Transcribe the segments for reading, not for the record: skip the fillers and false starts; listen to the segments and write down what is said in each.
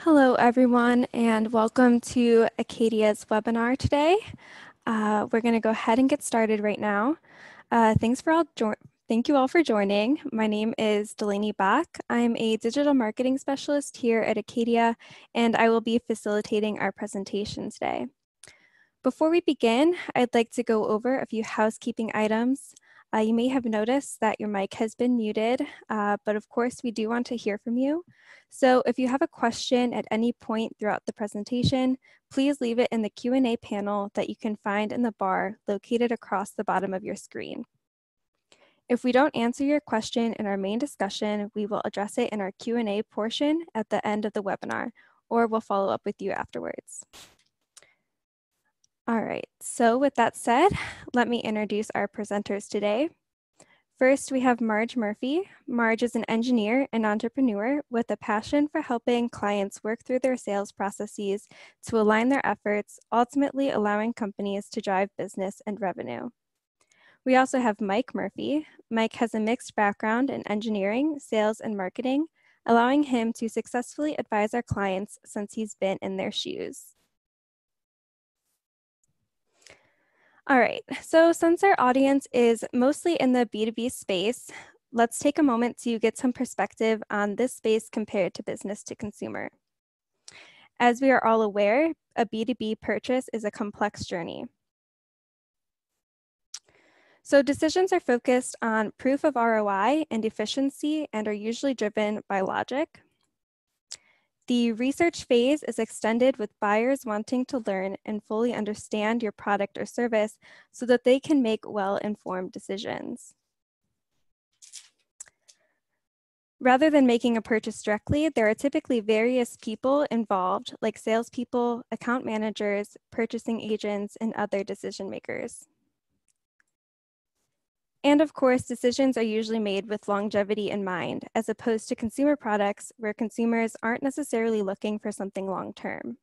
Hello, everyone, and welcome to Acadia's webinar today. We're going to go ahead and get started right now. Thank you all for joining. My name is Delaney Bach. I'm a digital marketing specialist here at Acadia, and I will be facilitating our presentation today. Before we begin, I'd like to go over a few housekeeping items. You may have noticed that your mic has been muted, but of course we do want to hear from you. So if you have a question at any point throughout the presentation, please leave it in the Q&A panel that you can find in the bar located across the bottom of your screen. If we don't answer your question in our main discussion, we will address it in our Q&A portion at the end of the webinar, or we'll follow up with you afterwards. All right, so with that said, let me introduce our presenters today. First, we have Marge Murphy. Marge is an engineer and entrepreneur with a passion for helping clients work through their sales processes to align their efforts, ultimately allowing companies to drive business and revenue. We also have Mike Murphy. Mike has a mixed background in engineering, sales, and marketing, allowing him to successfully advise our clients since he's been in their shoes. All right, so since our audience is mostly in the B2B space, let's take a moment to get some perspective on this space compared to business to consumer. As we are all aware, a B2B purchase is a complex journey. So decisions are focused on proof of ROI and efficiency and are usually driven by logic. The research phase is extended with buyers wanting to learn and fully understand your product or service so that they can make well-informed decisions. Rather than making a purchase directly, there are typically various people involved, like salespeople, account managers, purchasing agents, and other decision makers. And of course, decisions are usually made with longevity in mind, as opposed to consumer products where consumers aren't necessarily looking for something long-term.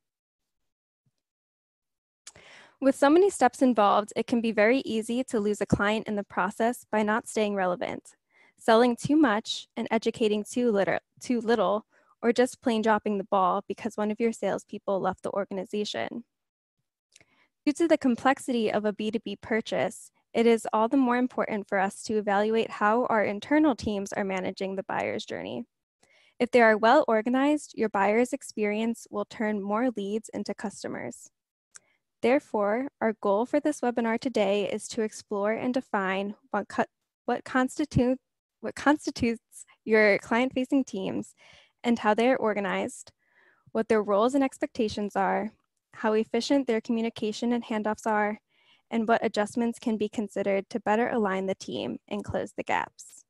With so many steps involved, it can be very easy to lose a client in the process by not staying relevant, selling too much and educating too little, or just plain dropping the ball because one of your salespeople left the organization. Due to the complexity of a B2B purchase, it is all the more important for us to evaluate how our internal teams are managing the buyer's journey. If they are well organized, your buyer's experience will turn more leads into customers. Therefore, our goal for this webinar today is to explore and define what constitutes your client-facing teams and how they are organized, what their roles and expectations are, how efficient their communication and handoffs are, and what adjustments can be considered to better align the team and close the gaps.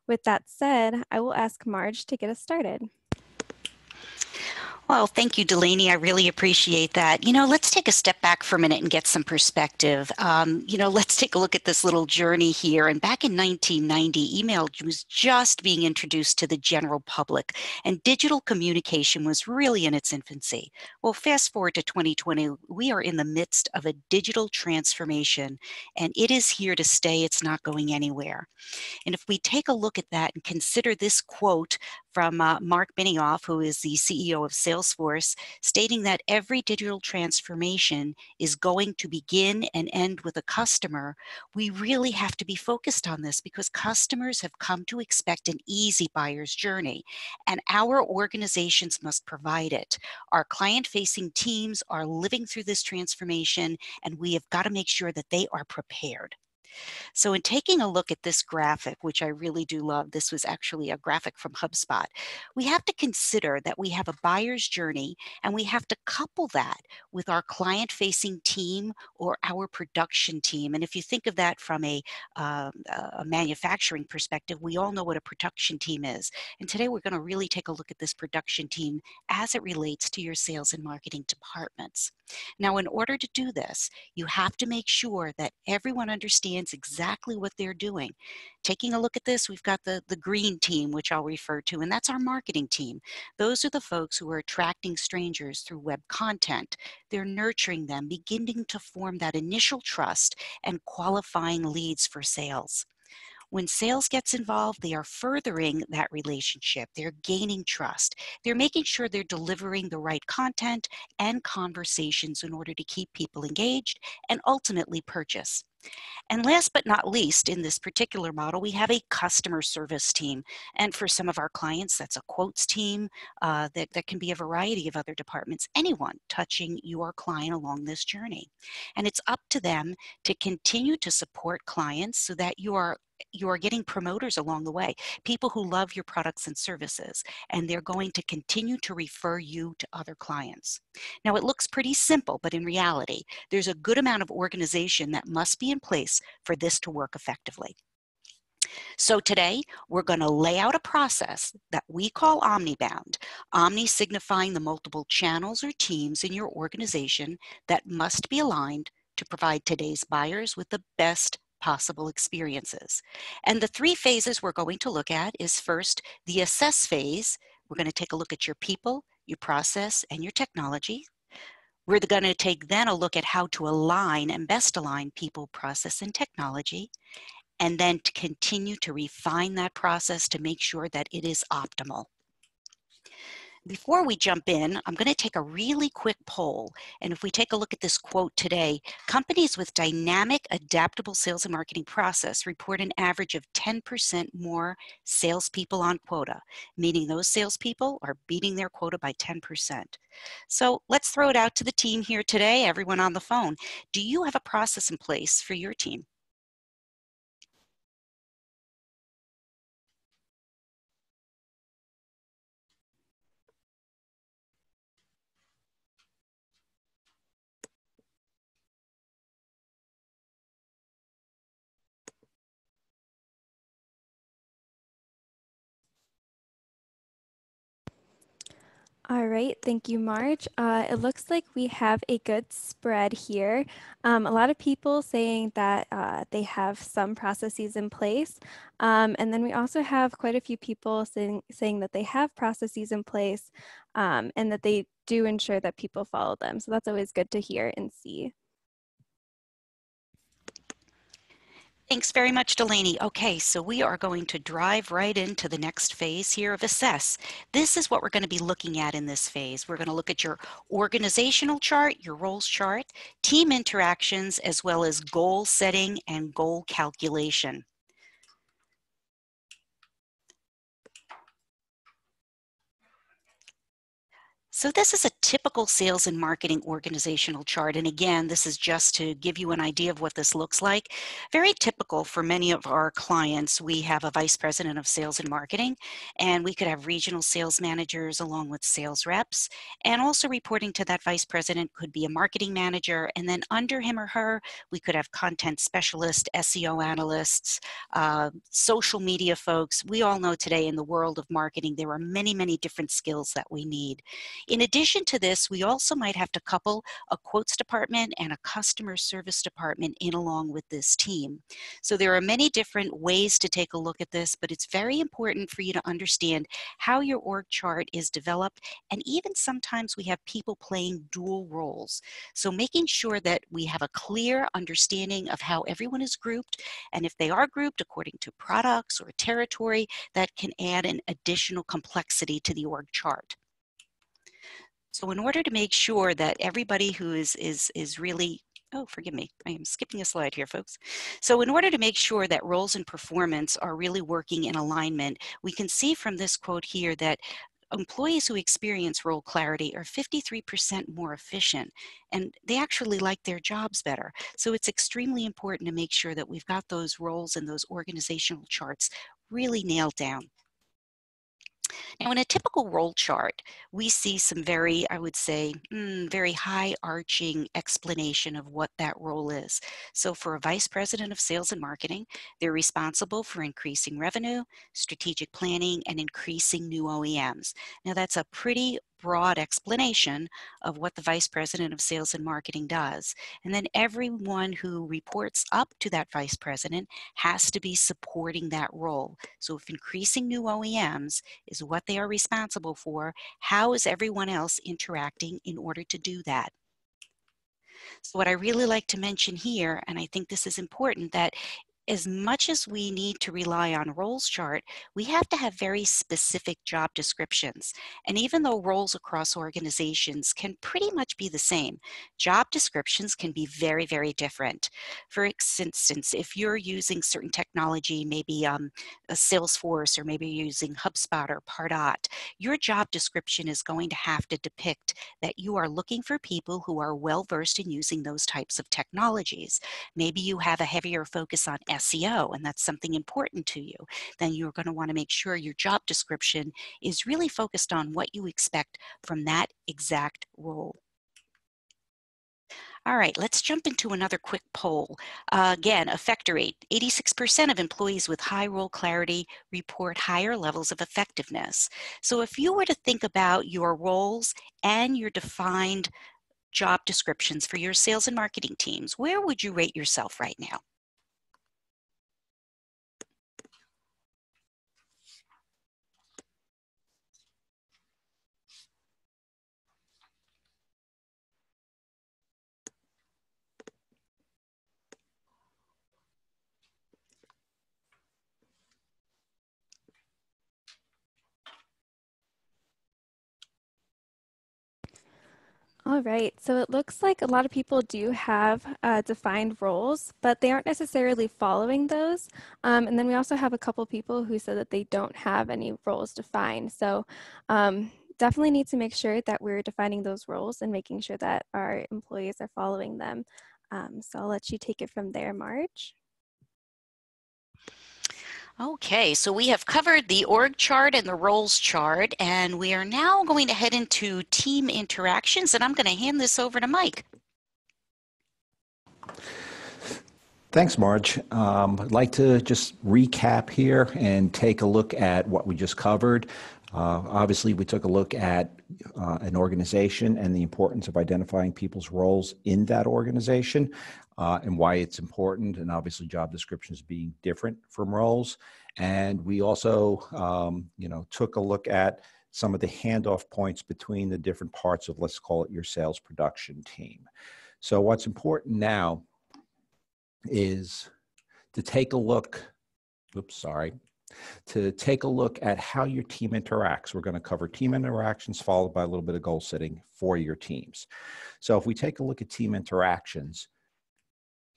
With that said, I will ask Marge to get us started. Well, thank you, Delaney. I really appreciate that. Let's take a step back for a minute and get some perspective. Let's take a look at this little journey here. And back in 1990, email was just being introduced to the general public, and digital communication was really in its infancy. Well, fast forward to 2020, we are in the midst of a digital transformation, and it is here to stay. It's not going anywhere. And if we take a look at that and consider this quote from Mark Benioff, who is the CEO of Salesforce, stating that every digital transformation is going to begin and end with a customer, we really have to be focused on this because customers have come to expect an easy buyer's journey, and our organizations must provide it. Our client-facing teams are living through this transformation, and we have got to make sure that they are prepared. So in taking a look at this graphic, which I really do love, this was actually a graphic from HubSpot, we have to consider that we have a buyer's journey and we have to couple that with our client-facing team or our production team. And if you think of that from a manufacturing perspective, we all know what a production team is. And today we're going to really take a look at this production team as it relates to your sales and marketing departments. Now, in order to do this, you have to make sure that everyone understands exactly what they're doing. Taking a look at this, we've got the green team, which I'll refer to, and that's our marketing team. Those are the folks who are attracting strangers through web content. They're nurturing them, beginning to form that initial trust and qualifying leads for sales. When sales gets involved, they are furthering that relationship. They're gaining trust. They're making sure they're delivering the right content and conversations in order to keep people engaged and ultimately purchase. And last but not least, in this particular model, we have a customer service team. And for some of our clients, that's a quotes team. That can be a variety of other departments, anyone touching your client along this journey. And it's up to them to continue to support clients so that you are getting promoters along the way, people who love your products and services, and they're going to continue to refer you to other clients. Now, it looks pretty simple, but in reality, there's a good amount of organization that must be in place for this to work effectively. So today, we're going to lay out a process that we call Omnibound. Omni signifying the multiple channels or teams in your organization that must be aligned to provide today's buyers with the best possible experiences. And the three phases we're going to look at is first, the assess phase. We're going to take a look at your people, your process, and your technology. We're going to take then a look at how to align and best align people, process, and technology, and then to continue to refine that process to make sure that it is optimal. Before we jump in, I'm going to take a really quick poll. And if we take a look at this quote today, companies with dynamic, adaptable sales and marketing process report an average of 10% more salespeople on quota, meaning those salespeople are beating their quota by 10%. So let's throw it out to the team here today, everyone on the phone. Do you have a process in place for your team? All right, thank you, Marge. It looks like we have a good spread here. A lot of people saying that they have some processes in place. And then we also have quite a few people saying that they have processes in place and that they do ensure that people follow them. So that's always good to hear and see. Thanks very much, Delaney. Okay, so we are going to drive right into the next phase here of assess. This is what we're going to be looking at in this phase. We're going to look at your organizational chart, your roles chart, team interactions, as well as goal setting and goal calculation. So this is a typical sales and marketing organizational chart. And again, this is just to give you an idea of what this looks like. Very typical for many of our clients. We have a vice president of sales and marketing, and we could have regional sales managers along with sales reps. And also reporting to that vice president could be a marketing manager. And then under him or her, we could have content specialists, SEO analysts, social media folks. We all know today in the world of marketing, there are many, many different skills that we need. In addition to this, we also might have to couple a quotes department and a customer service department in along with this team. So there are many different ways to take a look at this, but it's very important for you to understand how your org chart is developed, and even sometimes we have people playing dual roles. So making sure that we have a clear understanding of how everyone is grouped, and if they are grouped according to products or territory, that can add an additional complexity to the org chart. So in order to make sure that everybody who is really, oh, forgive me, I am skipping a slide here, folks. So in order to make sure that roles and performance are really working in alignment, we can see from this quote here that employees who experience role clarity are 53% more efficient, and they actually like their jobs better. So it's extremely important to make sure that we've got those roles and those organizational charts really nailed down. Now, in a typical role chart, we see some very, I would say, very high arching explanation of what that role is. So for a vice president of sales and marketing, they're responsible for increasing revenue, strategic planning, and increasing new OEMs. Now, that's a pretty broad explanation of what the vice president of sales and marketing does. And then everyone who reports up to that vice president has to be supporting that role. So if increasing new OEMs is what they are responsible for, how is everyone else interacting in order to do that? So what I really like to mention here, and I think this is important, that as much as we need to rely on roles chart, we have to have very specific job descriptions. And even though roles across organizations can pretty much be the same, job descriptions can be very, very different. For instance, if you're using certain technology, maybe a Salesforce, or maybe you're using HubSpot or Pardot, your job description is going to have to depict that you are looking for people who are well versed in using those types of technologies. Maybe you have a heavier focus on SEO, and that's something important to you. Then you're going to want to make sure your job description is really focused on what you expect from that exact role. All right, let's jump into another quick poll. Again, effector rate. 86% of employees with high role clarity report higher levels of effectiveness. So if you were to think about your roles and your defined job descriptions for your sales and marketing teams, where would you rate yourself right now? All right, so it looks like a lot of people do have defined roles, but they aren't necessarily following those. And then we also have a couple people who said that they don't have any roles defined. So definitely need to make sure that we're defining those roles and making sure that our employees are following them. So I'll let you take it from there, Marge. Okay, so we have covered the org chart and the roles chart, and we are now going to head into team interactions, and I'm going to hand this over to Mike. Thanks, Marge. I'd like to just recap here and take a look at what we just covered. Obviously, we took a look at an organization and the importance of identifying people's roles in that organization and why it's important, and obviously job descriptions being different from roles. And we also, took a look at some of the handoff points between the different parts of, let's call it, your sales production team. So what's important now is to take a look, to take a look at how your team interacts. We're going to cover team interactions followed by a little bit of goal setting for your teams. So if we take a look at team interactions,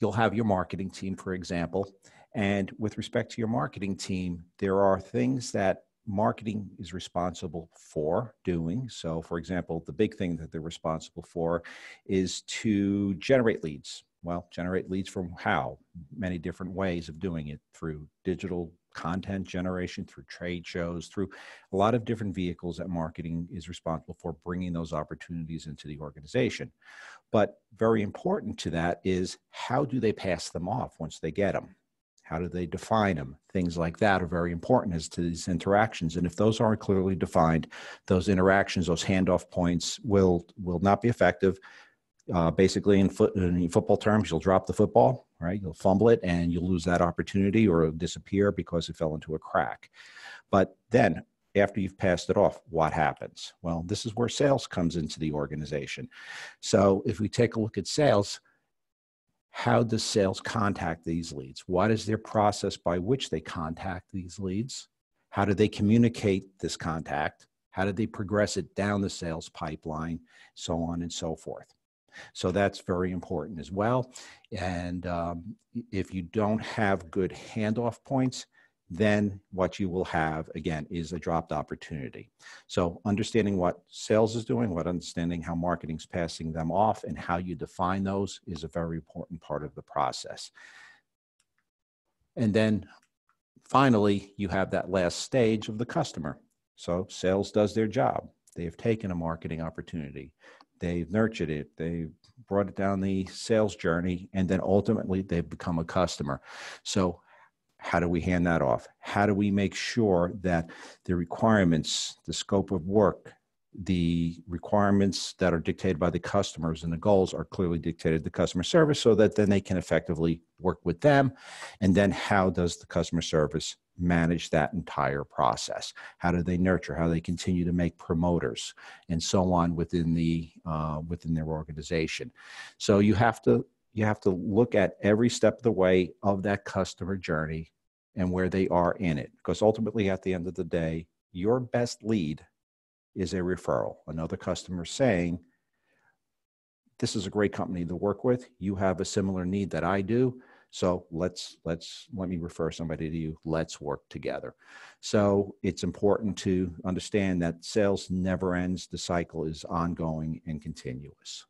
you'll have your marketing team, for example, and with respect to your marketing team, there are things that marketing is responsible for doing. So for example, the big thing that they're responsible for is to generate leads. Well, generate leads from how? Many different ways of doing it, through digital content generation, through trade shows, through a lot of different vehicles that marketing is responsible for bringing those opportunities into the organization. But very important to that is, how do they pass them off once they get them? How do they define them? Things like that are very important as to these interactions. And if those aren't clearly defined, those interactions, those handoff points will not be effective. Basically, in football terms, you'll drop the football, right? You'll fumble it and you'll lose that opportunity, or it'll disappear because it fell into a crack. But then after you've passed it off, what happens? Well, this is where sales comes into the organization. So if we take a look at sales, how does sales contact these leads? What is their process by which they contact these leads? How do they communicate this contact? How do they progress it down the sales pipeline? So on and so forth. So that's very important as well. And if you don't have good handoff points, then what you will have, again, is a dropped opportunity. So understanding what sales is doing, understanding how marketing is passing them off, and how you define those is a very important part of the process. And then finally, you have that last stage of the customer. So sales does their job. They have taken a marketing opportunity. They've nurtured it. They've brought it down the sales journey, and then ultimately they've become a customer. So how do we hand that off? How do we make sure that the requirements, the scope of work, the requirements that are dictated by the customers and the goals are clearly dictated to customer service, so that then they can effectively work with them? And then how does the customer service manage that entire process? How do they nurture? How do they continue to make promoters and so on within their organization? So you have to you have to look at every step of the way of that customer journey and where they are in it. Because ultimately, at the end of the day, your best lead is a referral. Another customer saying, this is a great company to work with. You have a similar need that I do. So let me refer somebody to you. Let's work together. So it's important to understand that sales never ends. The cycle is ongoing and continuous.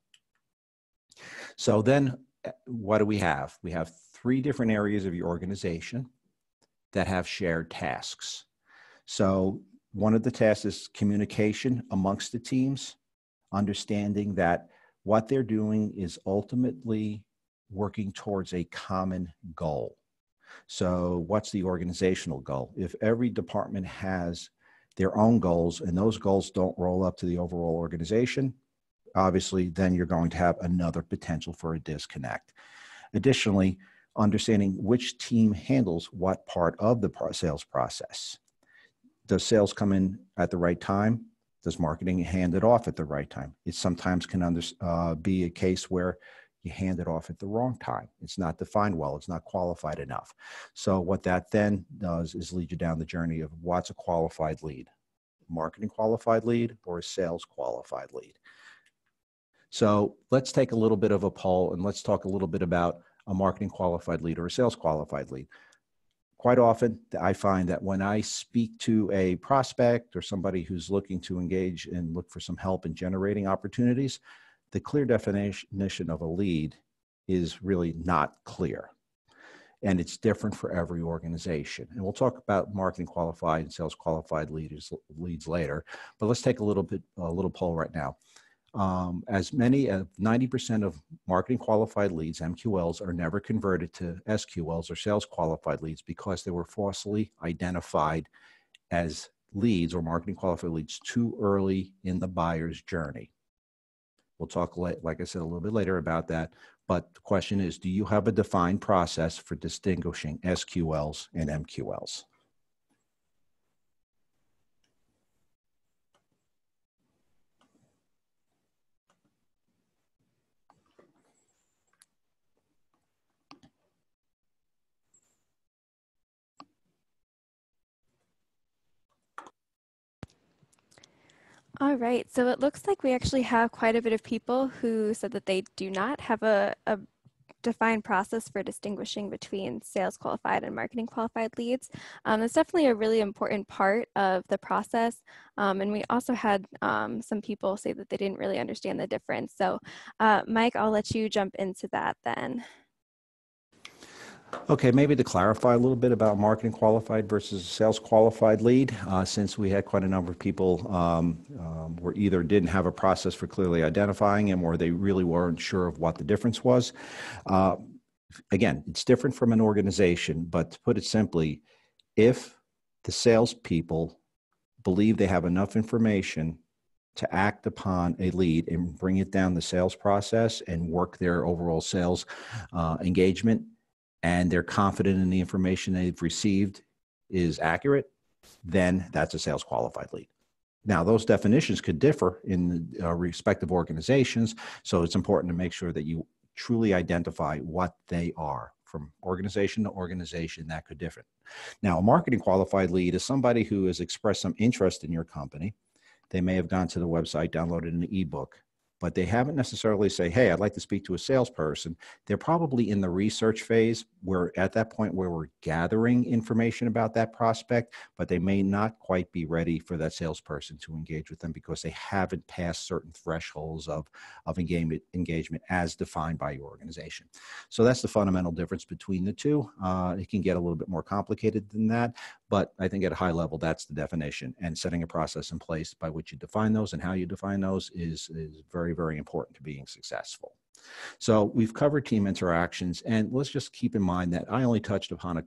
So then what do we have? We have 3 different areas of your organization that have shared tasks. So one of the tasks is communication amongst the teams, understanding that what they're doing is ultimately working towards a common goal. So what's the organizational goal? If every department has their own goals and those goals don't roll up to the overall organization, obviously then you're going to have another potential for a disconnect. Additionally, understanding which team handles what part of the sales process. Does sales come in at the right time? Does marketing hand it off at the right time? It sometimes can be a case where you hand it off at the wrong time. It's not defined well. It's not qualified enough. So what that then does is lead you down the journey of what's a qualified lead, marketing qualified lead or a sales qualified lead. So let's take a little bit of a poll and let's talk a little bit about a marketing qualified lead or a sales qualified lead. Quite often, I find that when I speak to a prospect or somebody who's looking to engage and look for some help in generating opportunities, the clear definition of a lead is really not clear. And it's different for every organization. And we'll talk about marketing qualified and sales qualified leads later, but let's take a little poll right now. As many as 90% of marketing qualified leads, MQLs, are never converted to SQLs or sales qualified leads because they were falsely identified as leads or marketing qualified leads too early in the buyer's journey. We'll talk, like I said, a little bit later about that. But the question is, do you have a defined process for distinguishing SQLs and MQLs? All right, so it looks like we actually have quite a bit of people who said that they do not have a defined process for distinguishing between sales qualified and marketing qualified leads. It's definitely a really important part of the process. And we also had some people say that they didn't really understand the difference. So Mike, I'll let you jump into that then. Okay, maybe to clarify a little bit about marketing qualified versus sales qualified lead, since we had quite a number of people were either didn't have a process for clearly identifying them or they really weren't sure of what the difference was. Again, it's different from an organization, but to put it simply, if the salespeople believe they have enough information to act upon a lead and bring it down the sales process and work their overall sales engagement, and they're confident in the information they've received is accurate, then that's a sales qualified lead. Now, those definitions could differ in respective organizations, so it's important to make sure that you truly identify what they are. From organization to organization, that could differ. Now, a marketing qualified lead is somebody who has expressed some interest in your company. They may have gone to the website, downloaded an ebook, but they haven't necessarily say, hey, I'd like to speak to a salesperson. They're probably in the research phase. We're at that point where we're gathering information about that prospect, but they may not quite be ready for that salesperson to engage with them because they haven't passed certain thresholds of engagement as defined by your organization. So that's the fundamental difference between the two. It can get a little bit more complicated than that, but I think at a high level, that's the definition. And setting a process in place by which you define those and how you define those is very, very important to being successful. So we've covered team interactions, and let's just keep in mind that I only touched upon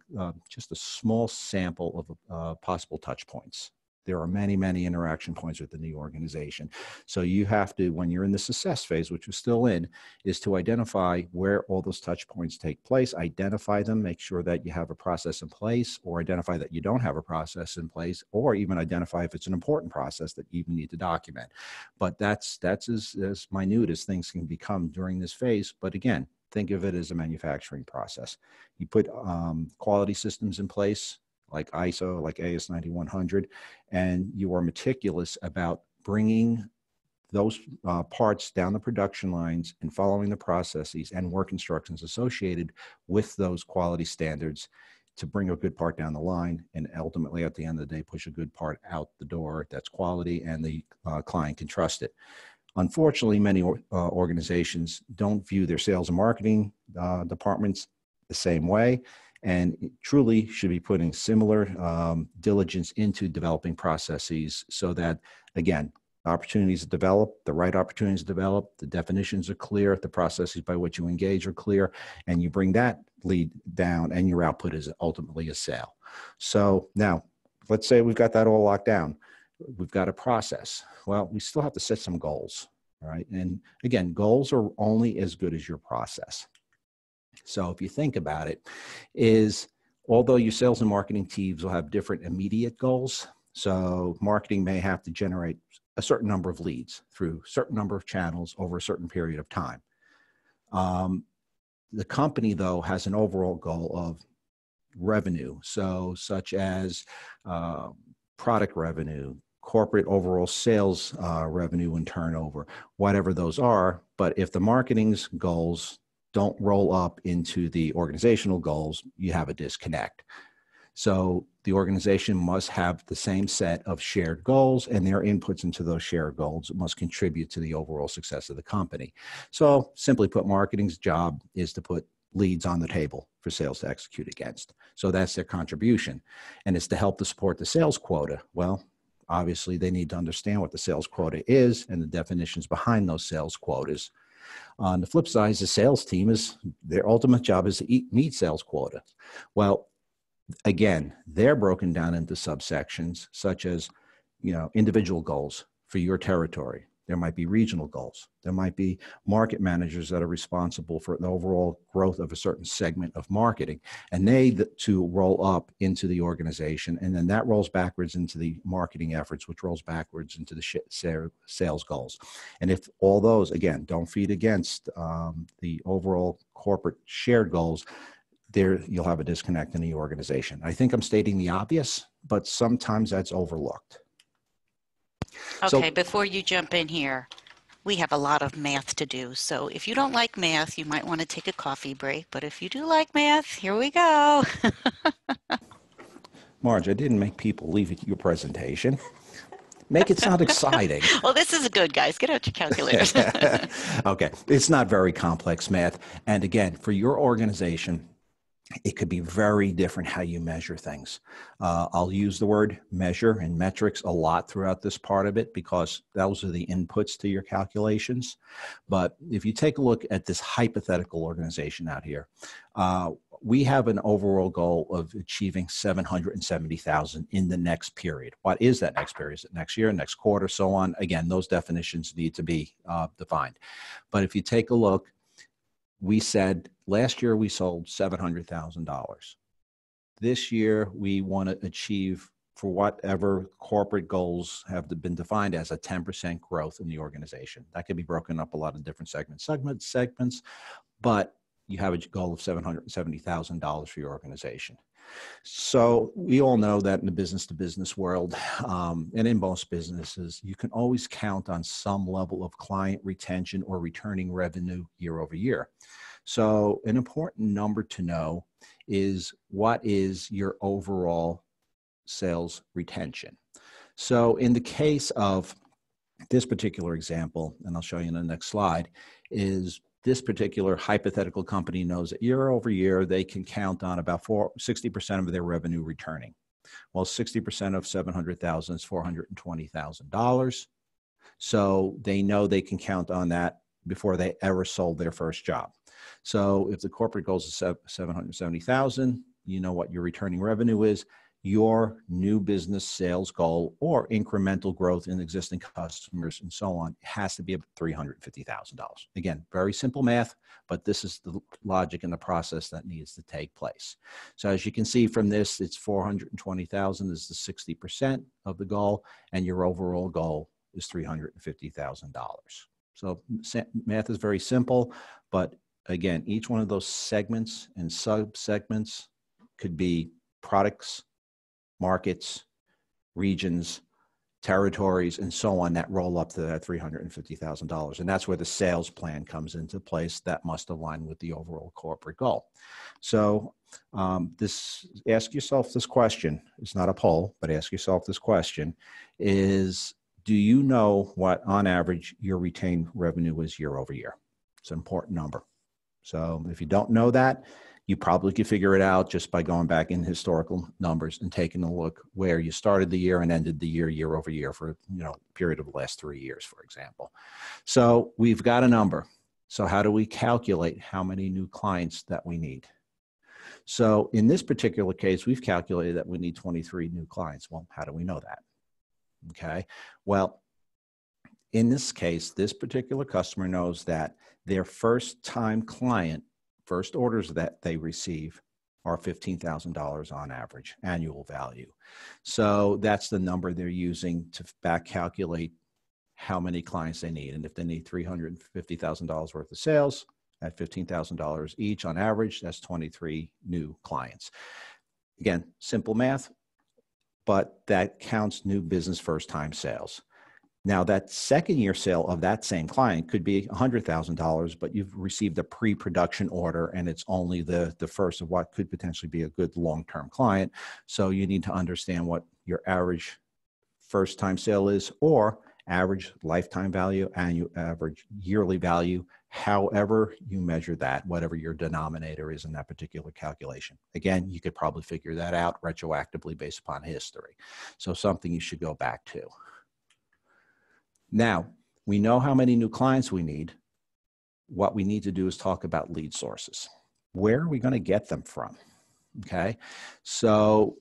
just a small sample of possible touch points. There are many, many interaction points within the organization. So you have to, when you're in the success phase, which we're still in, is to identify where all those touch points take place, identify them, make sure that you have a process in place, or identify that you don't have a process in place, or even identify if it's an important process that you even need to document. But that's as minute as things can become during this phase. But again, think of it as a manufacturing process. You put quality systems in place like ISO, like AS9100, and you are meticulous about bringing those parts down the production lines and following the processes and work instructions associated with those quality standards to bring a good part down the line, and ultimately at the end of the day push a good part out the door that's quality and the client can trust it. Unfortunately, many organizations don't view their sales and marketing departments the same way, and truly should be putting similar diligence into developing processes so that, again, opportunities to develop, the right opportunities to develop, the definitions are clear, the processes by which you engage are clear, and you bring that lead down and your output is ultimately a sale. So now, let's say we've got that all locked down. We've got a process. Well, we still have to set some goals, right? And again, goals are only as good as your process. So if you think about it, although your sales and marketing teams will have different immediate goals, so marketing may have to generate a certain number of leads through a certain number of channels over a certain period of time. The company, though, has an overall goal of revenue, so such as product revenue, corporate overall sales revenue and turnover, whatever those are. But if the marketing's goals don't roll up into the organizational goals, you have a disconnect. So the organization must have the same set of shared goals, and their inputs into those shared goals must contribute to the overall success of the company. So simply put, marketing's job is to put leads on the table for sales to execute against. So that's their contribution. And it's to help to support the sales quota. Well, obviously they need to understand what the sales quota is and the definitions behind those sales quotas. On the flip side, the sales team their ultimate job is to meet sales quota. Well, again, they're broken down into subsections such as, individual goals for your territory. There might be regional goals. There might be market managers that are responsible for the overall growth of a certain segment of marketing, and they to roll up into the organization, and then that rolls backwards into the marketing efforts, which rolls backwards into the sales goals. And if all those, again, don't feed against the overall corporate shared goals, there you'll have a disconnect in the organization. I think I'm stating the obvious, but sometimes that's overlooked. Okay, before you jump in here, we have a lot of math to do. So if you don't like math, you might want to take a coffee break. But if you do like math, here we go. Marge, I didn't make people leave your presentation. Make it sound exciting. Well, this is good, guys. Get out your calculators. Okay, it's not very complex math. And again, for your organization, it could be very different how you measure things. I'll use the word measure and metrics a lot throughout this part of it because those are the inputs to your calculations. But if you take a look at this hypothetical organization out here, we have an overall goal of achieving $770,000 in the next period. What is that next period? Is it next year, next quarter, so on? Again, those definitions need to be defined. But if you take a look, we said last year we sold $700,000. This year we want to achieve, for whatever corporate goals have been defined as, a 10% growth in the organization. That could be broken up a lot of different segments, but you have a goal of $770,000 for your organization. So we all know that in the business-to-business world, and in most businesses, you can always count on some level of client retention or returning revenue year over year. So an important number to know is, what is your overall sales retention? So in the case of this particular example, and I'll show you in the next slide, is this particular hypothetical company knows that year over year, they can count on about 60% of their revenue returning. Well, 60% of $700,000 is $420,000. So they know they can count on that before they ever sold their first job. So if the corporate goal is $770,000, you know what your returning revenue is. Your new business sales goal or incremental growth in existing customers and so on has to be about $350,000. Again, very simple math, but this is the logic and the process that needs to take place. So as you can see from this, it's $420,000 is the 60% of the goal, and your overall goal is $350,000. So math is very simple, but Again, each one of those segments and sub-segments could be products, markets, regions, territories, and so on that roll up to that $350,000. And that's where the sales plan comes into place that must align with the overall corporate goal. So ask yourself this question. It's not a poll, but ask yourself this question is, do you know what on average your retained revenue is year over year? It's an important number. So if you don't know that, you probably could figure it out just by going back in historical numbers and taking a look where you started the year and ended the year over year for, a period of the last 3 years, for example. So we've got a number. So how do we calculate how many new clients that we need? So in this particular case, we've calculated that we need 23 new clients. Well, how do we know that? Okay. Well, in this case, this particular customer knows that their first time client, first orders that they receive are $15,000 on average annual value. So that's the number they're using to back calculate how many clients they need. And if they need $350,000 worth of sales at $15,000 each on average, that's 23 new clients. Again, simple math, but that counts new business first time sales. Now, that second year sale of that same client could be $100,000, but you've received a pre-production order and it's only the first of what could potentially be a good long-term client. So you need to understand what your average first-time sale is, or average lifetime value, annual average yearly value, however you measure that, whatever your denominator is in that particular calculation. Again, you could probably figure that out retroactively based upon history. So something you should go back to. Now, we know how many new clients we need. What we need to do is talk about lead sources. Where are we going to get them from? Okay, so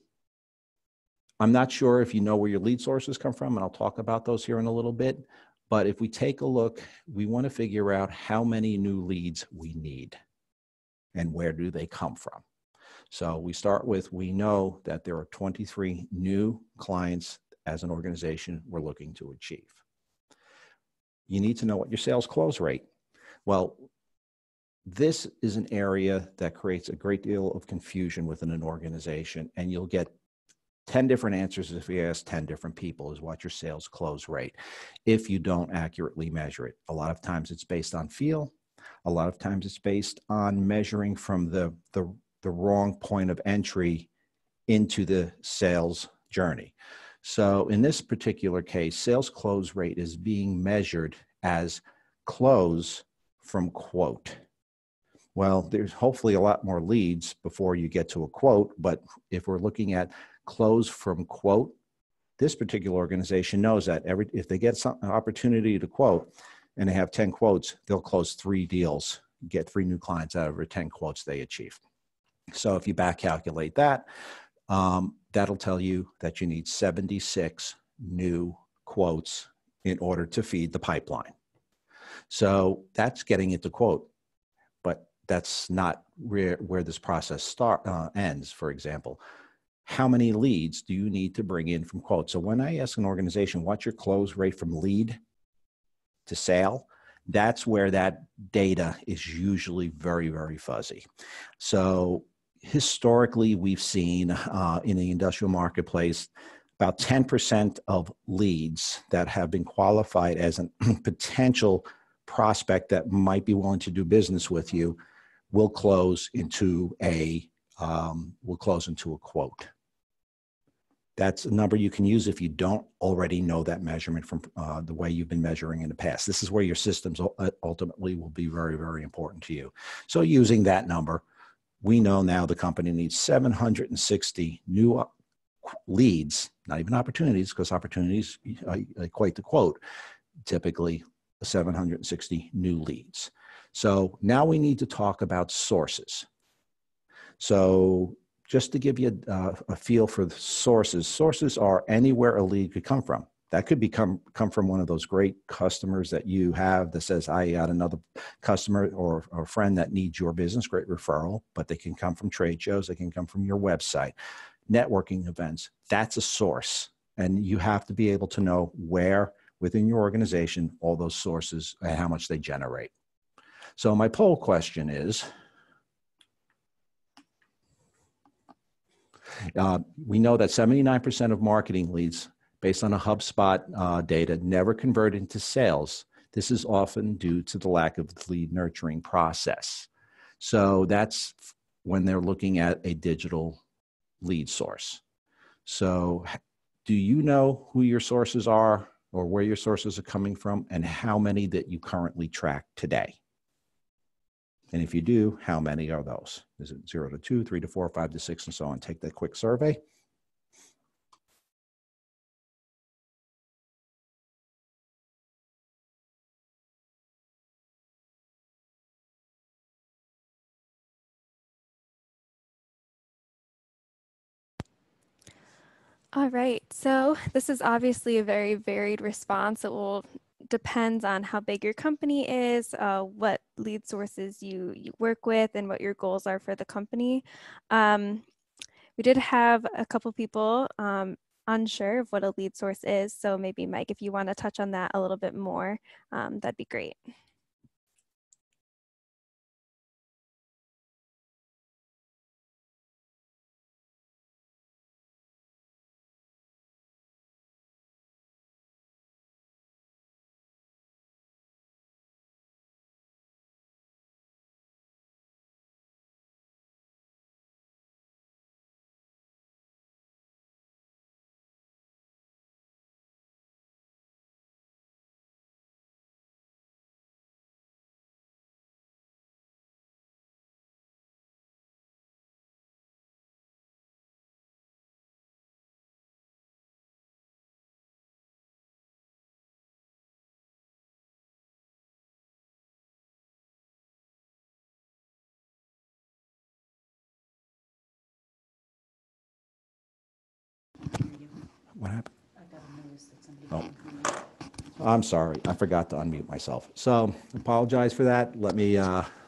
I'm not sure if you know where your lead sources come from, and I'll talk about those here in a little bit. But if we take a look, we want to figure out how many new leads we need and where do they come from. So we start with, we know that there are 23 new clients as an organization we're looking to achieve. You need to know what your sales close rate. Well, this is an area that creates a great deal of confusion within an organization, and you'll get 10 different answers if you ask 10 different people is what your sales close rate, if you don't accurately measure it. A lot of times it's based on feel. A lot of times it's based on measuring from the wrong point of entry into the sales journey. So in this particular case, sales close rate is being measured as close from quote. Well, there's hopefully a lot more leads before you get to a quote, but if we're looking at close from quote, this particular organization knows that if they get an opportunity to quote and they have 10 quotes, they'll close 3 deals, get 3 new clients out of every 10 quotes they achieve. So if you back calculate that, that'll tell you that you need 76 new quotes in order to feed the pipeline. So that's getting it to quote, but that's not where this process ends. For example, how many leads do you need to bring in from quote? So when I ask an organization, what's your close rate from lead to sale? That's where that data is usually very, very fuzzy. So historically, we've seen in the industrial marketplace, about 10% of leads that have been qualified as a potential prospect that might be willing to do business with you will close into a quote. That's a number you can use if you don't already know that measurement from the way you've been measuring in the past. This is where your systems ultimately will be very, very important to you. So using that number, we know now the company needs 760 new leads, not even opportunities, because opportunities equate to quote, typically 760 new leads. So now we need to talk about sources. So just to give you a feel for the sources are anywhere a lead could come from. That could come from one of those great customers that you have that says, I got another customer or a friend that needs your business, great referral, but they can come from trade shows, they can come from your website, networking events. That's a source. And you have to be able to know where within your organization all those sources and how much they generate. So my poll question is, we know that 79% of marketing leads based on a HubSpot data never convert into sales. This is often due to the lack of the lead nurturing process. So that's when they're looking at a digital lead source. So do you know who your sources are or where your sources are coming from and how many that you currently track today? And if you do, how many are those? Is it 0 to 2, 3 to 4, 5 to 6, and so on? Take that quick survey. All right, so this is obviously a very varied response. It will depends on how big your company is, what lead sources you work with, and what your goals are for the company. We did have a couple people unsure of what a lead source is, so maybe Mike, if you want to touch on that a little bit more, that'd be great. What happened? Oh, I'm sorry. I forgot to unmute myself. So apologize for that. Let me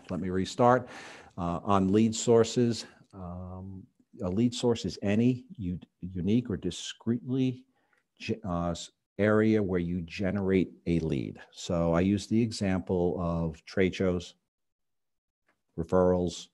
restart. On lead sources, a lead source is any unique or discretely area where you generate a lead. So I use the example of trade shows, referrals,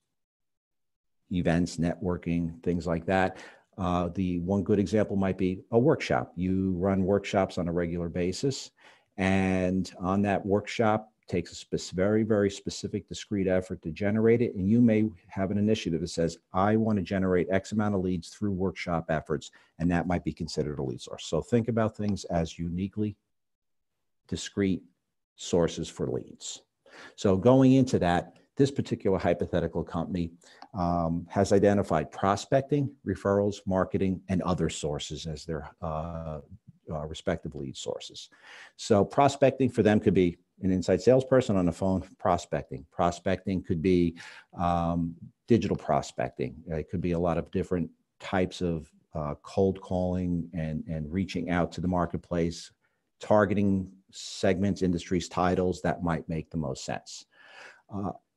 events, networking, things like that. The one good example might be a workshop. You run workshops on a regular basis, and on that workshop takes a very, very specific, discrete effort to generate it. And you may have an initiative that says, I want to generate X amount of leads through workshop efforts, and that might be considered a lead source. So think about things as uniquely discrete sources for leads. So going into that, this particular hypothetical company has identified prospecting, referrals, marketing, and other sources as their respective lead sources. So prospecting for them could be an inside salesperson on the phone prospecting. Prospecting could be digital prospecting. It could be a lot of different types of cold calling and reaching out to the marketplace, targeting segments, industries, titles that might make the most sense.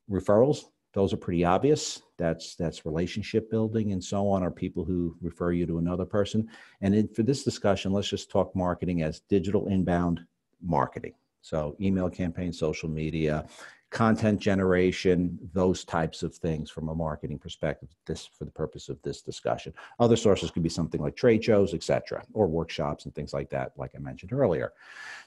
Referrals, those are pretty obvious. That's relationship building and so on, or people who refer you to another person. And for this discussion, let's just talk marketing as digital inbound marketing. So email campaigns, social media, content generation, those types of things from a marketing perspective, this for the purpose of this discussion. Other sources could be something like trade shows, et cetera, or workshops and things like that, like I mentioned earlier.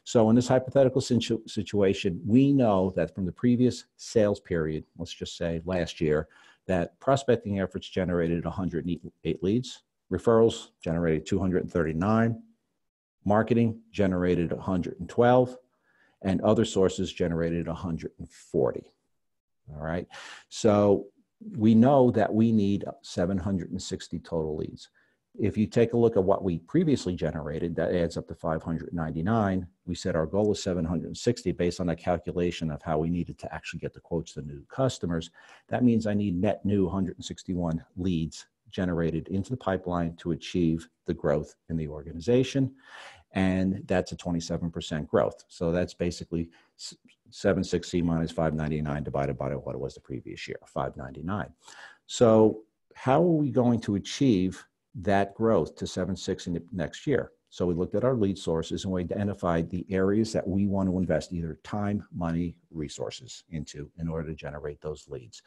So in this hypothetical situation, we know that from the previous sales period, let's just say last year, that prospecting efforts generated 108 leads, referrals generated 239, marketing generated 112, and other sources generated 140. All right. So we know that we need 760 total leads. If you take a look at what we previously generated, that adds up to 599. We said our goal is 760 based on a calculation of how we needed to actually get the quotes to new customers. That means I need net new 161 leads generated into the pipeline to achieve the growth in the organization. And that's a 27% growth. So that's basically 760 minus 599 divided by what it was the previous year, 599. So how are we going to achieve that growth to 760 next year? So we looked at our lead sources and we identified the areas that we want to invest either time, money, resources into in order to generate those leads.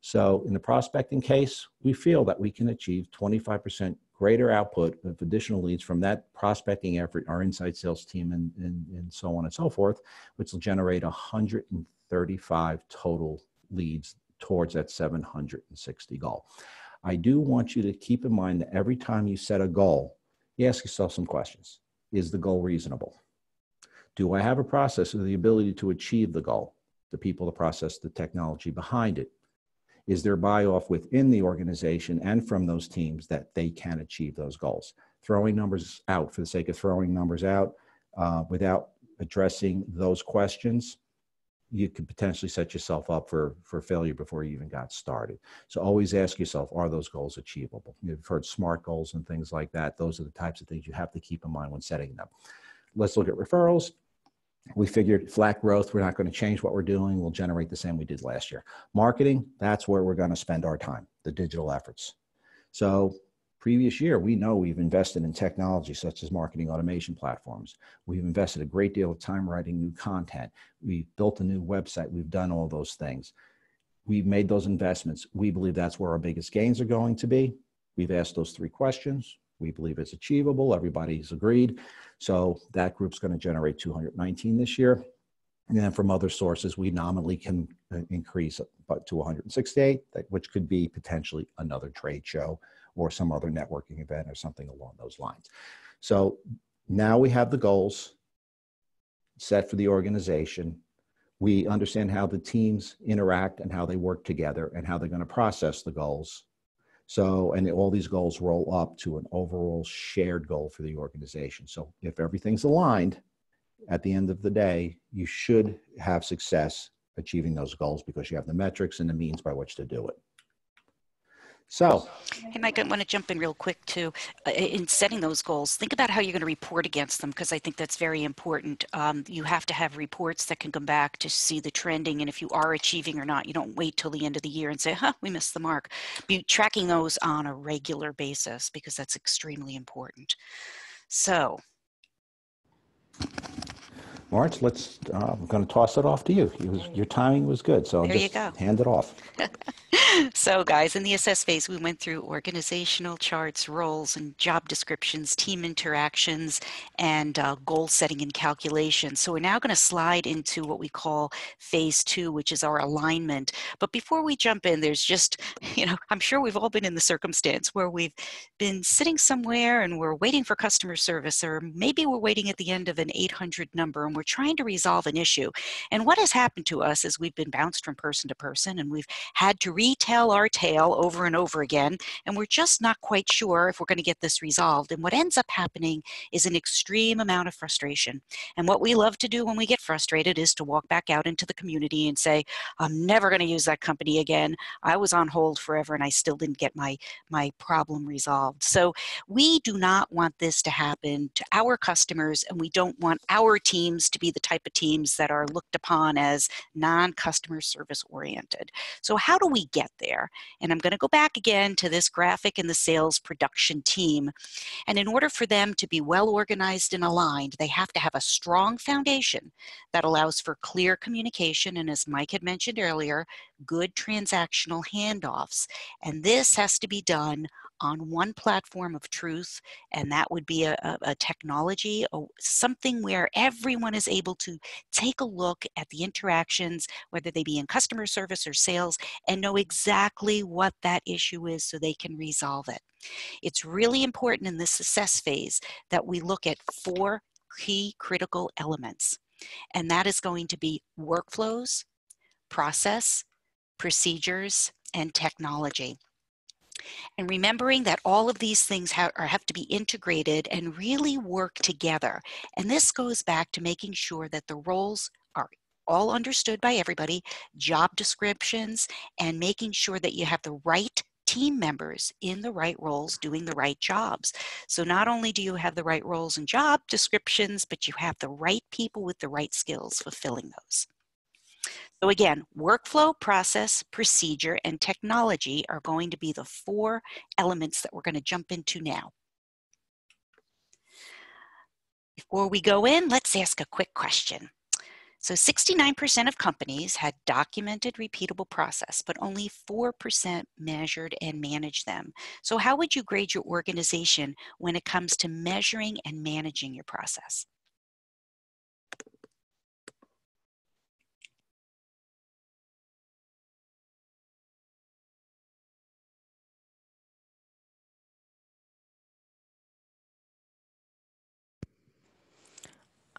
So in the prospecting case, we feel that we can achieve 25% greater output of additional leads from that prospecting effort, our inside sales team, and so on and so forth, which will generate 135 total leads towards that 760 goal. I do want you to keep in mind that every time you set a goal, you ask yourself some questions. Is the goal reasonable? Do I have a process with the ability to achieve the goal? The people, the process, the technology behind it. Is there buy-off within the organization and from those teams that they can achieve those goals? Throwing numbers out for the sake of throwing numbers out without addressing those questions, you could potentially set yourself up for failure before you even got started. So always ask yourself, are those goals achievable? You've heard SMART goals and things like that. Those are the types of things you have to keep in mind when setting them. Let's look at referrals. We figured flat growth, we're not going to change what we're doing. We'll generate the same we did last year. Marketing, that's where we're going to spend our time, the digital efforts. So previous year, we know we've invested in technology such as marketing automation platforms. We've invested a great deal of time writing new content. We've built a new website. We've done all those things. We've made those investments. We believe that's where our biggest gains are going to be. We've asked those 3 questions. We believe it's achievable. Everybody's agreed. So that group's going to generate 219 this year. And then from other sources, we nominally can increase up to 168, which could be potentially another trade show or some other networking event or something along those lines. So now we have the goals set for the organization. We understand how the teams interact and how they work together and how they're going to process the goals. So, and all these goals roll up to an overall shared goal for the organization. So if everything's aligned, at the end of the day, you should have success achieving those goals because you have the metrics and the means by which to do it. So, hey, Mike, I want to jump in real quick too. In setting those goals, think about how you're going to report against them, because I think that's very important. You have to have reports that can come back to see the trending, and if you are achieving or not. You don't wait till the end of the year and say, we missed the mark. Be tracking those on a regular basis because that's extremely important. So, Marge, I'm going to toss it off to you. Your timing was good, so there just you go. Hand it off. So guys, in the assess phase, we went through organizational charts, roles and job descriptions, team interactions, and goal setting and calculation. So we're now going to slide into what we call phase 2, which is our alignment. But before we jump in, there's just, I'm sure we've all been in the circumstance where we've been sitting somewhere and we're waiting for customer service, or maybe we're waiting at the end of an 800 number and we're trying to resolve an issue. And what has happened to us is we've been bounced from person to person and we've had to retell our tale over and over again, and we're just not quite sure if we're going to get this resolved. And what ends up happening is an extreme amount of frustration. And what we love to do when we get frustrated is to walk back out into the community and say, I'm never going to use that company again. I was on hold forever and I still didn't get my problem resolved. So we do not want this to happen to our customers, and we don't want our teams to be the type of teams that are looked upon as non-customer service oriented. So how do we get there? And I'm going to go back again to this graphic and the sales production team. And in order for them to be well organized and aligned, they have to have a strong foundation that allows for clear communication. And as Mike had mentioned earlier, good transactional handoffs. And this has to be done on one platform of truth, and that would be a technology, something where everyone is able to take a look at the interactions, whether they be in customer service or sales, and know exactly what that issue is so they can resolve it. It's really important in this assess phase that we look at 4 key critical elements, and that is going to be workflows, process, procedures, and technology. And remembering that all of these things have to be integrated and really work together. And this goes back to making sure that the roles are all understood by everybody, job descriptions, and making sure that you have the right team members in the right roles doing the right jobs. So not only do you have the right roles and job descriptions, but you have the right people with the right skills fulfilling those. So again, workflow, process, procedure, and technology are going to be the 4 elements that we're going to jump into now. Before we go in, let's ask a quick question. So 69% of companies had documented repeatable process, but only 4% measured and managed them. So how would you grade your organization when it comes to measuring and managing your process?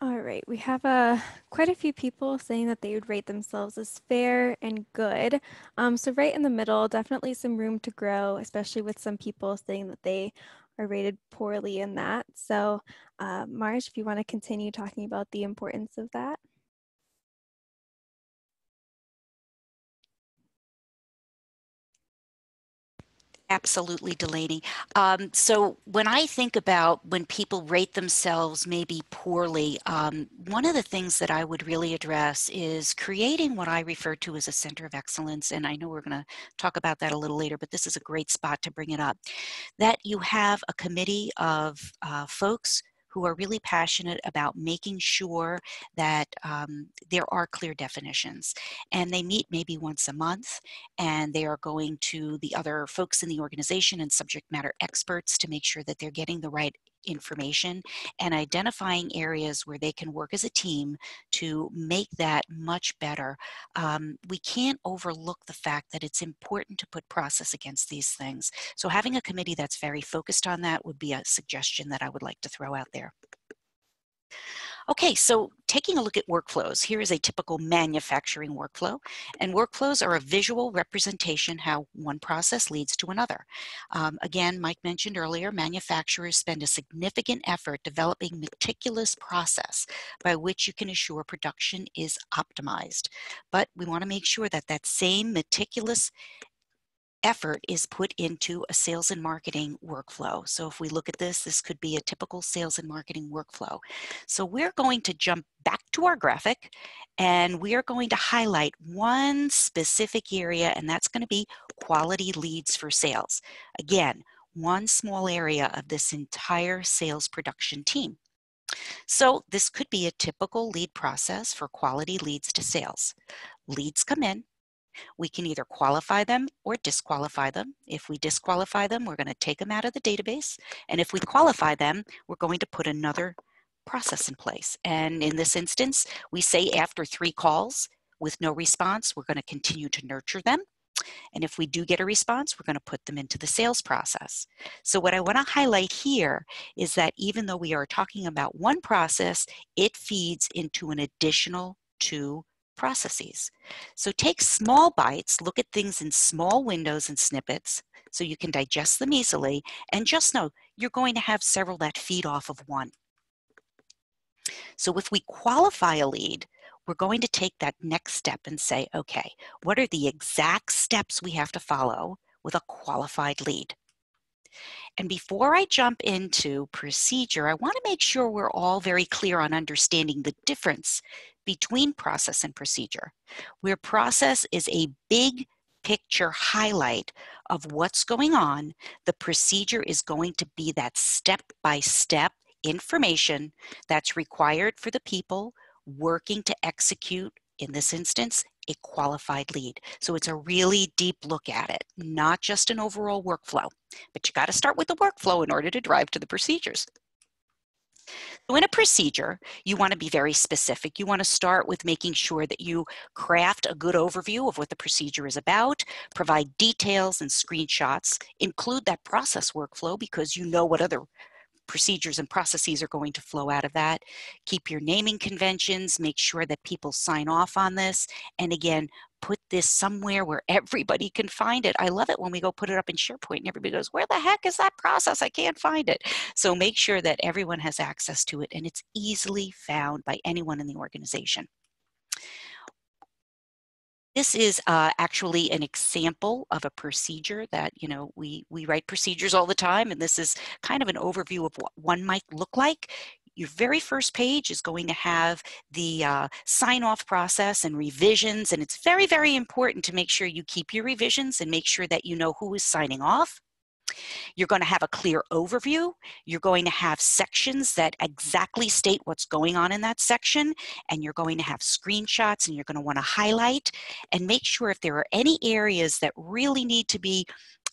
All right, we have quite a few people saying that they would rate themselves as fair and good. So right in the middle, definitely some room to grow, especially with some people saying that they are rated poorly in that. So Marge, if you want to continue talking about the importance of that. Absolutely, Delaney. So when I think about when people rate themselves maybe poorly, one of the things that I would really address is creating what I refer to as a center of excellence. And I know we're going to talk about that a little later, but this is a great spot to bring it up. That you have a committee of folks who are really passionate about making sure that there are clear definitions. And they meet maybe once a month, and they are going to the other folks in the organization and subject matter experts to make sure that they're getting the right information and identifying areas where they can work as a team to make that much better. We can't overlook the fact that it's important to put process against these things. So having a committee that's very focused on that would be a suggestion that I would like to throw out there. Okay, so taking a look at workflows, here is a typical manufacturing workflow, and workflows are a visual representation how one process leads to another. Again, Mike mentioned earlier, manufacturers spend a significant effort developing meticulous process by which you can assure production is optimized. But we want to make sure that that same meticulous effort is put into a sales and marketing workflow. So if we look at this, this could be a typical sales and marketing workflow. So we're going to jump back to our graphic, and we are going to highlight one specific area, and that's going to be quality leads for sales. Again, one small area of this entire sales production team. So this could be a typical lead process for quality leads to sales. Leads come in. We can either qualify them or disqualify them. If we disqualify them, we're going to take them out of the database. And if we qualify them, we're going to put another process in place. And in this instance, we say after 3 calls with no response, we're going to continue to nurture them. And if we do get a response, we're going to put them into the sales process. So what I want to highlight here is that even though we are talking about one process, it feeds into an additional 2 processes. So take small bites, look at things in small windows and snippets so you can digest them easily, and just know you're going to have several that feed off of one. So if we qualify a lead, we're going to take that next step and say, okay, what are the exact steps we have to follow with a qualified lead? And before I jump into procedure, I want to make sure we're all very clear on understanding the difference between process and procedure, where process is a big picture highlight of what's going on. The procedure is going to be that step-by-step information that's required for the people working to execute, in this instance, a qualified lead. So it's a really deep look at it, not just an overall workflow, but you got to start with the workflow in order to drive to the procedures. So in a procedure, you want to be very specific. You want to start with making sure that you craft a good overview of what the procedure is about, provide details and screenshots, include that process workflow because you know what other procedures and processes are going to flow out of that. Keep your naming conventions, make sure that people sign off on this, and again, put this somewhere where everybody can find it. I love it when we go put it up in SharePoint and everybody goes, where the heck is that process? I can't find it. So make sure that everyone has access to it and it's easily found by anyone in the organization. This is actually an example of a procedure that, we write procedures all the time, and this is kind of an overview of what one might look like. Your very first page is going to have the sign-off process and revisions, and it's very, very important to make sure you keep your revisions and make sure that you know who is signing off You're going to have a clear overview. You're going to have sections that exactly state what's going on in that section, and you're going to have screenshots, and you're going to want to highlight and make sure if there are any areas that really need to be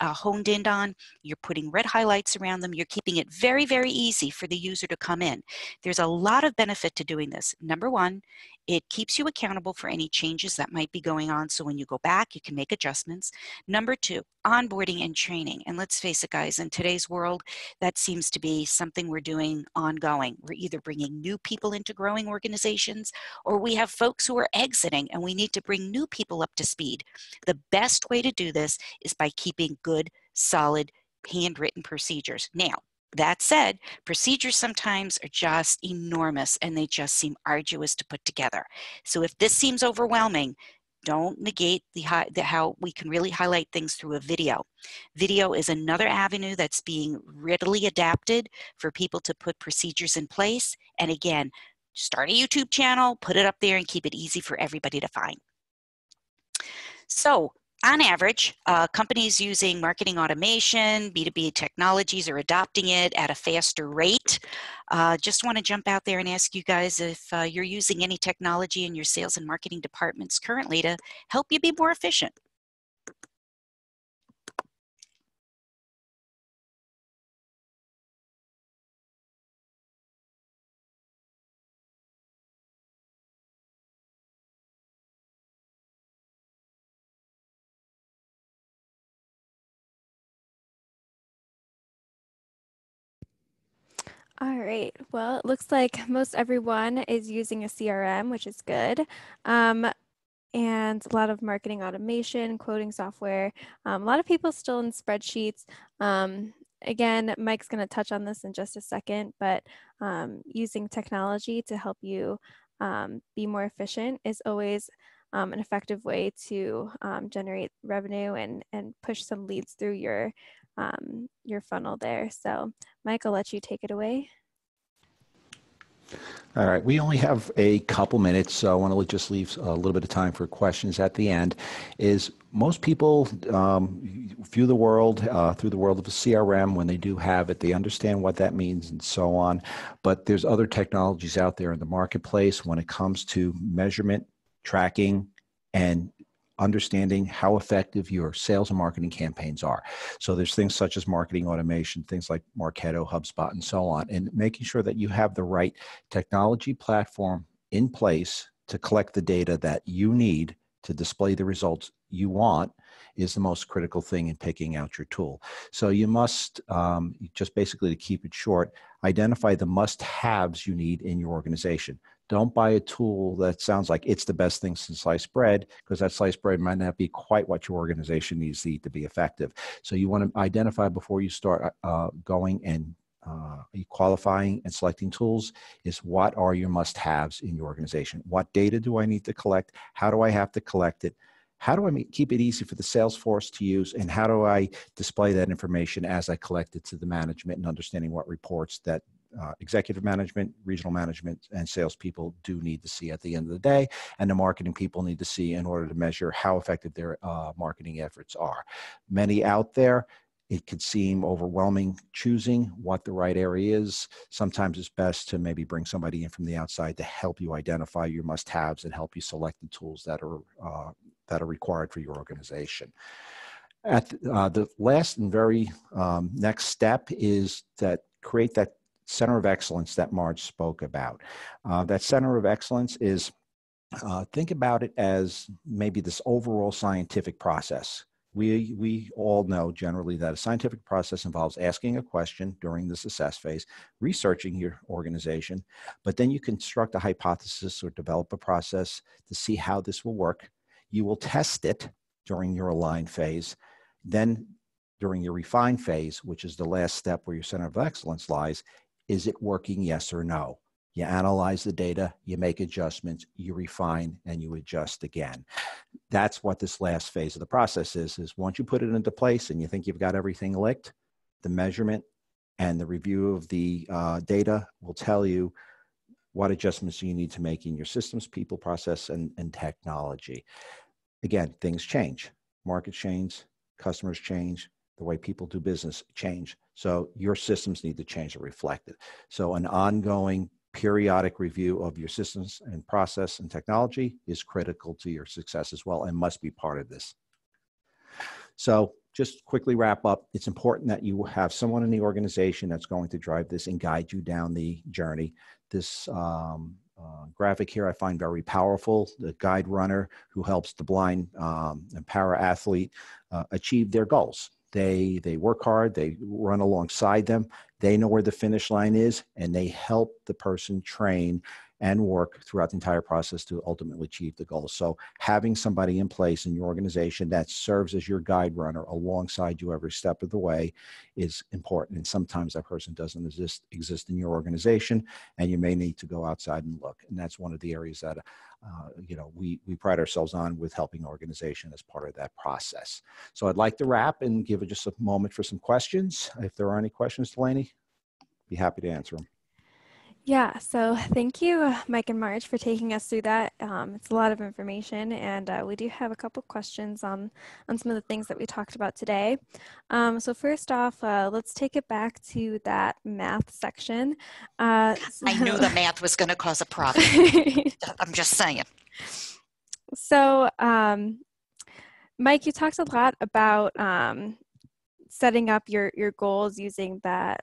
honed in on, you're putting red highlights around them. You're keeping it very, very easy for the user to come in. There's a lot of benefit to doing this. Number one, it keeps you accountable for any changes that might be going on. So when you go back, you can make adjustments. Number two, onboarding and training. And let's face it, guys, in today's world, that seems to be something we're doing ongoing. We're either bringing new people into growing organizations, or we have folks who are exiting and we need to bring new people up to speed. The best way to do this is by keeping good, solid, handwritten procedures. Now, that said, procedures sometimes are just enormous and they just seem arduous to put together. So if this seems overwhelming, don't negate how we can really highlight things through a video. Video is another avenue that's being readily adapted for people to put procedures in place. And again, start a YouTube channel, put it up there, and keep it easy for everybody to find. So on average, companies using marketing automation, B2B technologies are adopting it at a faster rate. Just want to jump out there and ask you guys if you're using any technology in your sales and marketing departments currently to help you be more efficient. All right, well, it looks like most everyone is using a CRM, which is good. And a lot of marketing automation, quoting software, a lot of people still in spreadsheets. Again, Mike's going to touch on this in just a second, but using technology to help you be more efficient is always an effective way to generate revenue and push some leads through your funnel there. So Mike, I'll let you take it away. All right, we only have a couple minutes, so I want to just leave a little bit of time for questions at the end. Is most people view the world through the world of a CRM. When they do have it, they understand what that means and so on. But there's other technologies out there in the marketplace when it comes to measurement, tracking, and understanding how effective your sales and marketing campaigns are. So there's things such as marketing automation, things like Marketo, HubSpot, and so on, and making sure that you have the right technology platform in place to collect the data that you need to display the results you want is the most critical thing in picking out your tool. So you must, just basically to keep it short, identify the must-haves you need in your organization. Don't buy a tool that sounds like it's the best thing since sliced bread, because that sliced bread might not be quite what your organization needs to eat to be effective. So you want to identify before you start going and qualifying and selecting tools is what are your must-haves in your organization? What data do I need to collect? How do I have to collect it? How do I keep it easy for the sales force to use? And how do I display that information as I collect it to the management and understanding what reports that executive management, regional management, and salespeople do need to see at the end of the day, and the marketing people need to see in order to measure how effective their marketing efforts are. Many out there, it could seem overwhelming choosing what the right area is. Sometimes it's best to maybe bring somebody in from the outside to help you identify your must-haves and help you select the tools that are required for your organization. At the last and very next step is that create that center of excellence that Marge spoke about. That center of excellence is, think about it as maybe this overall scientific process. We all know generally that a scientific process involves asking a question during the success phase, researching your organization, but then you construct a hypothesis or develop a process to see how this will work. You will test it during your align phase. Then during your refine phase, which is the last step where your center of excellence lies, is it working, yes or no? You analyze the data, you make adjustments, you refine, and you adjust again. That's what this last phase of the process is once you put it into place and you think you've got everything licked, the measurement and the review of the data will tell you what adjustments you need to make in your systems, people, process, and technology. Again, things change. Market change, customers change, the way people do business change. So your systems need to change to reflect it. So an ongoing periodic review of your systems and process and technology is critical to your success as well and must be part of this. So just quickly wrap up, it's important that you have someone in the organization that's going to drive this and guide you down the journey. This graphic here I find very powerful. The guide runner who helps the blind and para athlete achieve their goals. They work hard, they run alongside them, they know where the finish line is, and they help the person train and work throughout the entire process to ultimately achieve the goal. So having somebody in place in your organization that serves as your guide runner alongside you every step of the way is important. And sometimes that person doesn't exist in your organization, and you may need to go outside and look. And that's one of the areas that we pride ourselves on with helping organization as part of that process. So I'd like to wrap and give it just a moment for some questions. If there are any questions, Delaney, be happy to answer them. Yeah, so thank you, Mike and Marge, for taking us through that. It's a lot of information, and we do have a couple questions on some of the things that we talked about today. So first off, let's take it back to that math section. I knew the math was going to cause a problem. I'm just saying. So, Mike, you talked a lot about setting up your goals using that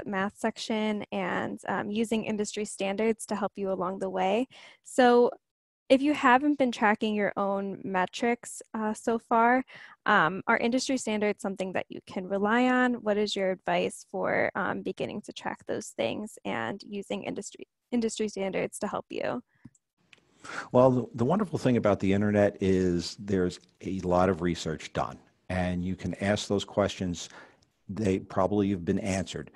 math section and using industry standards to help you along the way. So if you haven't been tracking your own metrics so far, are industry standards something that you can rely on? What is your advice for beginning to track those things and using industry standards to help you? Well, the wonderful thing about the internet is there's a lot of research done, and you can ask those questions. They probably have been answered.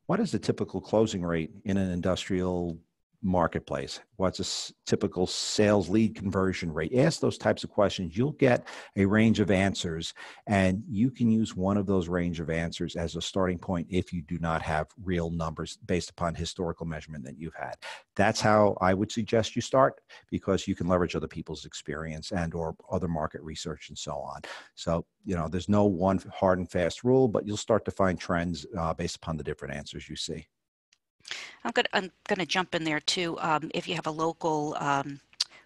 What is the typical closing rate in an industrial marketplace? What's a typical sales lead conversion rate? Ask those types of questions. You'll get a range of answers, and you can use one of those range of answers as a starting point if you do not have real numbers based upon historical measurement that you've had. That's how I would suggest you start, because you can leverage other people's experience and or other market research and so on. So, there's no one hard and fast rule, but you'll start to find trends based upon the different answers you see. I'm going to jump in there too. If you have a local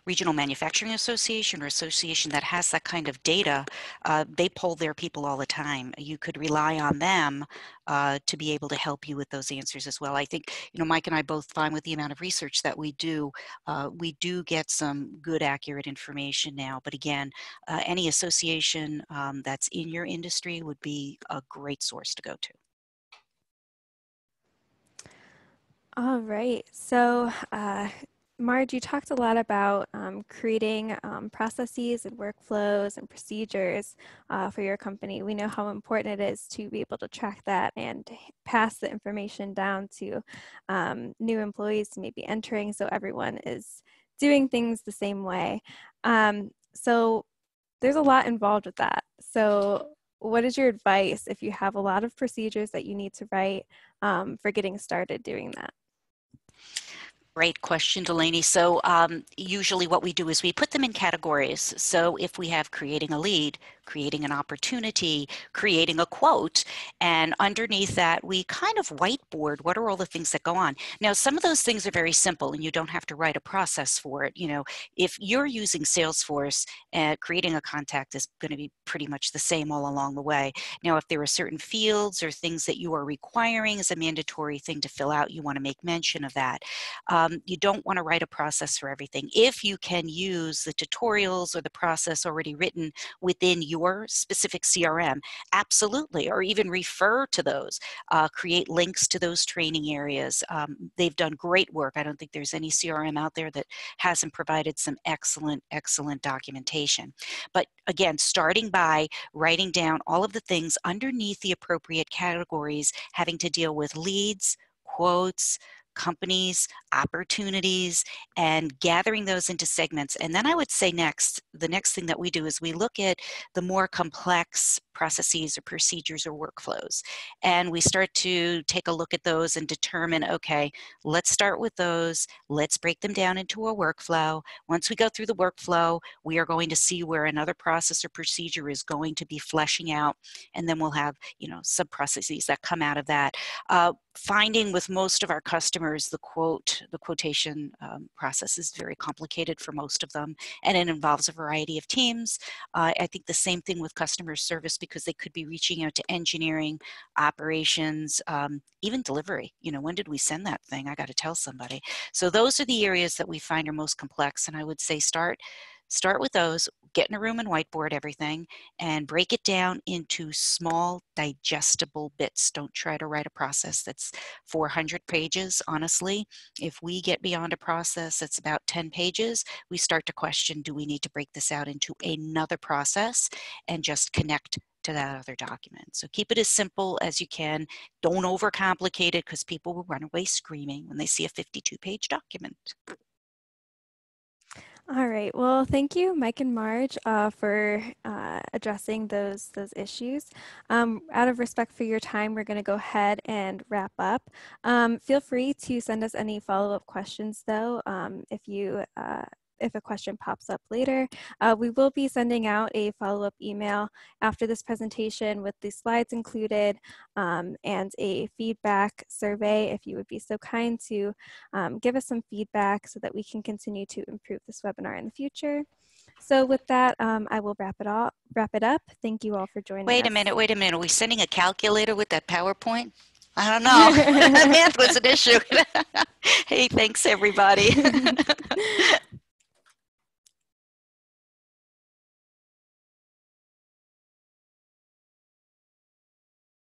regional manufacturing association or association that has that kind of data, they poll their people all the time. You could rely on them to be able to help you with those answers as well. I think, Mike and I both find with the amount of research that we do get some good, accurate information now. But again, any association that's in your industry would be a great source to go to. All right. So, Marge, you talked a lot about creating processes and workflows and procedures for your company. We know how important it is to be able to track that and pass the information down to new employees to maybe entering, so everyone is doing things the same way. So there's a lot involved with that. So what is your advice if you have a lot of procedures that you need to write for getting started doing that? Great question, Delaney. So usually what we do is we put them in categories. So if we have creating a lead, creating an opportunity, creating a quote, and underneath that we kind of whiteboard what are all the things that go on. Now, some of those things are very simple and you don't have to write a process for it. If you're using Salesforce, creating a contact is going to be pretty much the same all along the way. Now, if there are certain fields or things that you are requiring as a mandatory thing to fill out, you want to make mention of that. You don't want to write a process for everything. If you can use the tutorials or the process already written within your specific CRM, absolutely, or even refer to those, create links to those training areas. They've done great work. I don't think there's any CRM out there that hasn't provided some excellent, excellent documentation. But again, starting by writing down all of the things underneath the appropriate categories having to deal with leads, quotes, process, or opportunity. Those are the things that you want to make sure that you have. And then companies, opportunities, and gathering those into segments. And then I would say the next thing that we do is we look at the more complex processes or procedures or workflows. And we start to take a look at those and determine, okay, let's start with those. Let's break them down into a workflow. Once we go through the workflow, we are going to see where another process or procedure is going to be fleshing out. And then we'll have, sub-processes that come out of that. Finding with most of our customers, the quotation process is very complicated for most of them, and it involves a variety of teams. I think the same thing with customer service, because they could be reaching out to engineering, operations, even delivery. When did we send that thing? I got to tell somebody. So those are the areas that we find are most complex, and I would say start with those, get in a room and whiteboard everything, and break it down into small, digestible bits. Don't try to write a process that's 400 pages. Honestly, if we get beyond a process that's about 10 pages, we start to question, do we need to break this out into another process and just connect to that other document? So keep it as simple as you can. Don't overcomplicate it, because people will run away screaming when they see a 52-page document. All right. Well, thank you, Mike and Marge, for addressing those issues. Out of respect for your time, we're going to go ahead and wrap up. Feel free to send us any follow-up questions, though, if a question pops up later. We will be sending out a follow-up email after this presentation with the slides included, and a feedback survey, if you would be so kind to give us some feedback so that we can continue to improve this webinar in the future. So with that, I will wrap it up. Thank you all for joining us. Wait a minute. Are we sending a calculator with that PowerPoint? I don't know. Math was an issue. Hey, thanks everybody.